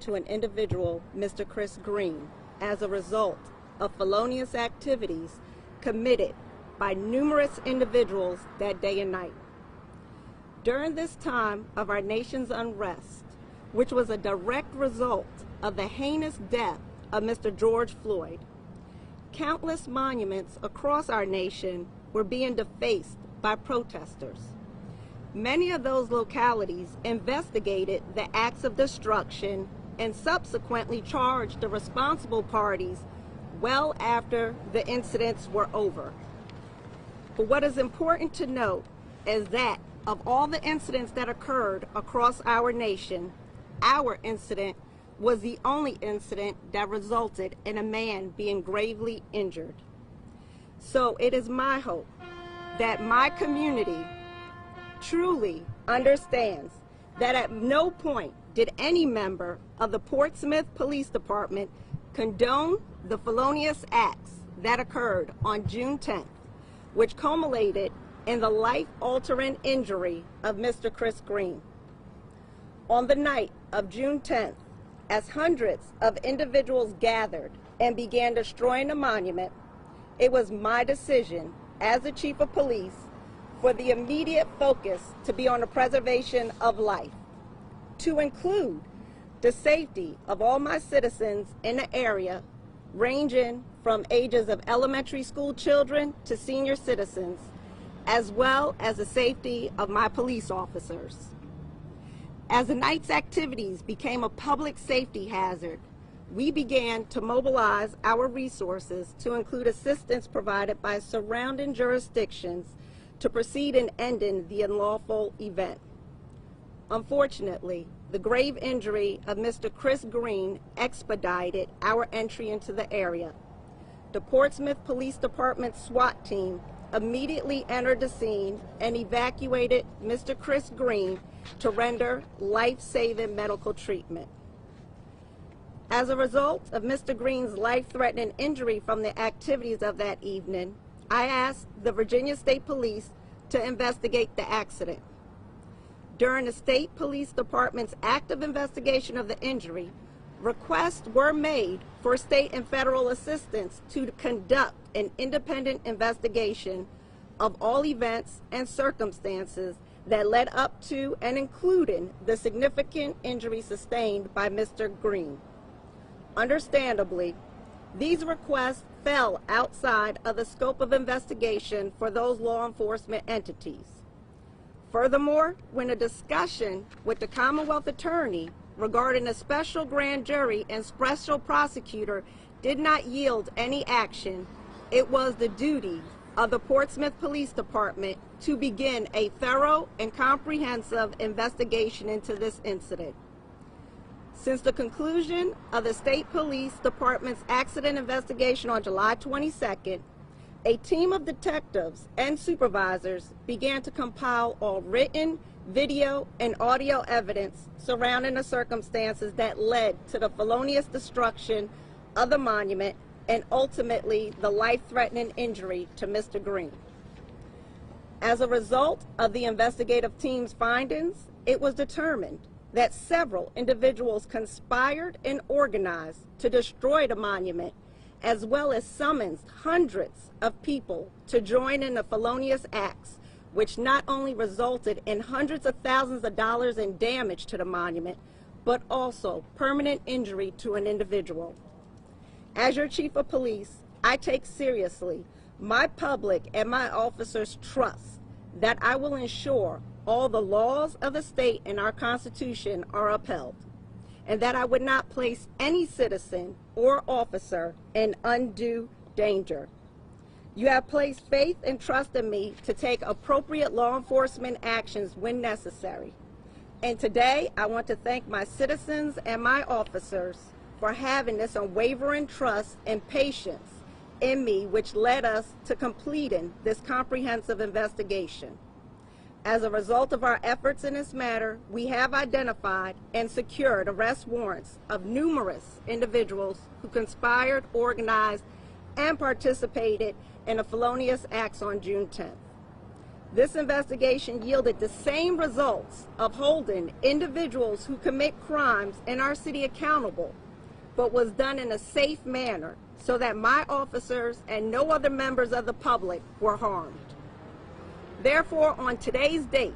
to an individual, Mr. Chris Green, as a result of felonious activities committed by numerous individuals that day and night. During this time of our nation's unrest, which was a direct result of the heinous death of Mr. George Floyd, countless monuments across our nation were being defaced by protesters. Many of those localities investigated the acts of destruction and subsequently charged the responsible parties well after the incidents were over. But what is important to note is that of all the incidents that occurred across our nation, our incident was the only incident that resulted in a man being gravely injured. So it is my hope that my community truly understands that at no point did any member of the Portsmouth Police Department condone the felonious acts that occurred on June 10th, which culminated in the life-altering injury of Mr. Chris Green. On the night of June 10th, as hundreds of individuals gathered and began destroying the monument, it was my decision as the Chief of Police for the immediate focus to be on the preservation of life, to include the safety of all my citizens in the area, ranging from ages of elementary school children to senior citizens, as well as the safety of my police officers. As the night's activities became a public safety hazard, we began to mobilize our resources to include assistance provided by surrounding jurisdictions to proceed in ending the unlawful event. Unfortunately, the grave injury of Mr. Chris Green expedited our entry into the area. The Portsmouth Police Department SWAT team immediately entered the scene and evacuated Mr. Chris Green to render life-saving medical treatment. As a result of Mr. Green's life-threatening injury from the activities of that evening, I asked the Virginia State Police to investigate the accident. During the State Police Department's active investigation of the injury, requests were made for state and federal assistance to conduct an independent investigation of all events and circumstances that led up to and including the significant injury sustained by Mr. Green. Understandably, these requests fell outside of the scope of investigation for those law enforcement entities. Furthermore, when a discussion with the Commonwealth Attorney regarding a special grand jury and special prosecutor did not yield any action, it was the duty of the Portsmouth Police Department to begin a thorough and comprehensive investigation into this incident. Since the conclusion of the State Police Department's accident investigation on July 22nd, a team of detectives and supervisors began to compile all written, video, and audio evidence surrounding the circumstances that led to the felonious destruction of the monument and ultimately the life-threatening injury to Mr. Green. As a result of the investigative team's findings, it was determined that several individuals conspired and organized to destroy the monument, as well as summoned hundreds of people to join in the felonious acts, which not only resulted in hundreds of thousands of dollars in damage to the monument, but also permanent injury to an individual. As your Chief of Police, I take seriously my public and my officers' trust that I will ensure all the laws of the state and our Constitution are upheld, and that I would not place any citizen or officer in undue danger. You have placed faith and trust in me to take appropriate law enforcement actions when necessary. And today, I want to thank my citizens and my officers for having this unwavering trust and patience in me, which led us to completing this comprehensive investigation. As a result of our efforts in this matter, we have identified and secured arrest warrants of numerous individuals who conspired, organized, and participated in the felonious acts on June 10th. This investigation yielded the same results of holding individuals who commit crimes in our city accountable, but was done in a safe manner so that my officers and no other members of the public were harmed. Therefore, on today's date,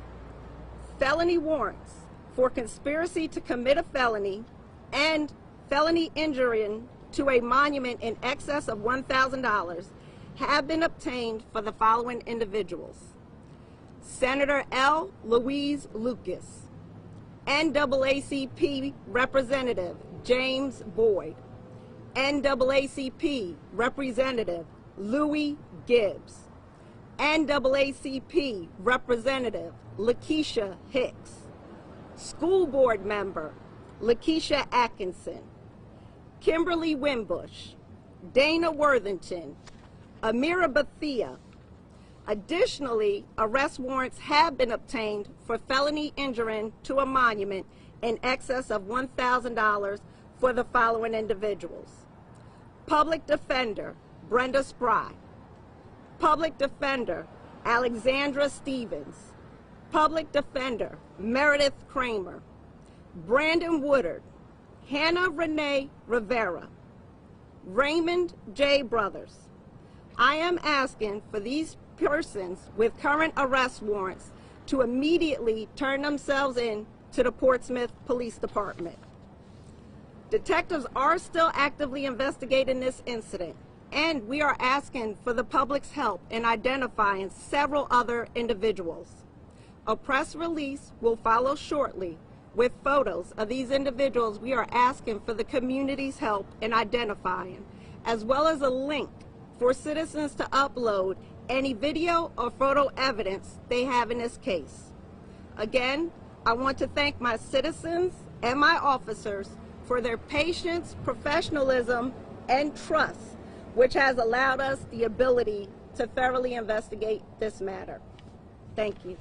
felony warrants for conspiracy to commit a felony and felony injuring to a monument in excess of $1,000 have been obtained for the following individuals: Senator Louise Lucas, NAACP Representative James Boyd, NAACP Representative Louis Gibbs, NAACP Representative Lakeisha Hicks, School Board Member Lakeisha Atkinson, Kimberly Wimbush, Dana Worthington, Amira Bethia. Additionally, arrest warrants have been obtained for felony injuring to a monument in excess of $1,000 for the following individuals: Public Defender Brenda Spry, Public Defender Alexandra Stevens, Public Defender Meredith Kramer, Brandon Woodard, Hannah Renee Rivera, Raymond J. Brothers. I am asking for these persons with current arrest warrants to immediately turn themselves in to the Portsmouth Police Department. Detectives are still actively investigating this incident, and we are asking for the public's help in identifying several other individuals. A press release will follow shortly with photos of these individuals we are asking for the community's help in identifying, as well as a link for citizens to upload any video or photo evidence they have in this case. Again, I want to thank my citizens and my officers for their patience, professionalism, and trust, which has allowed us the ability to thoroughly investigate this matter. Thank you.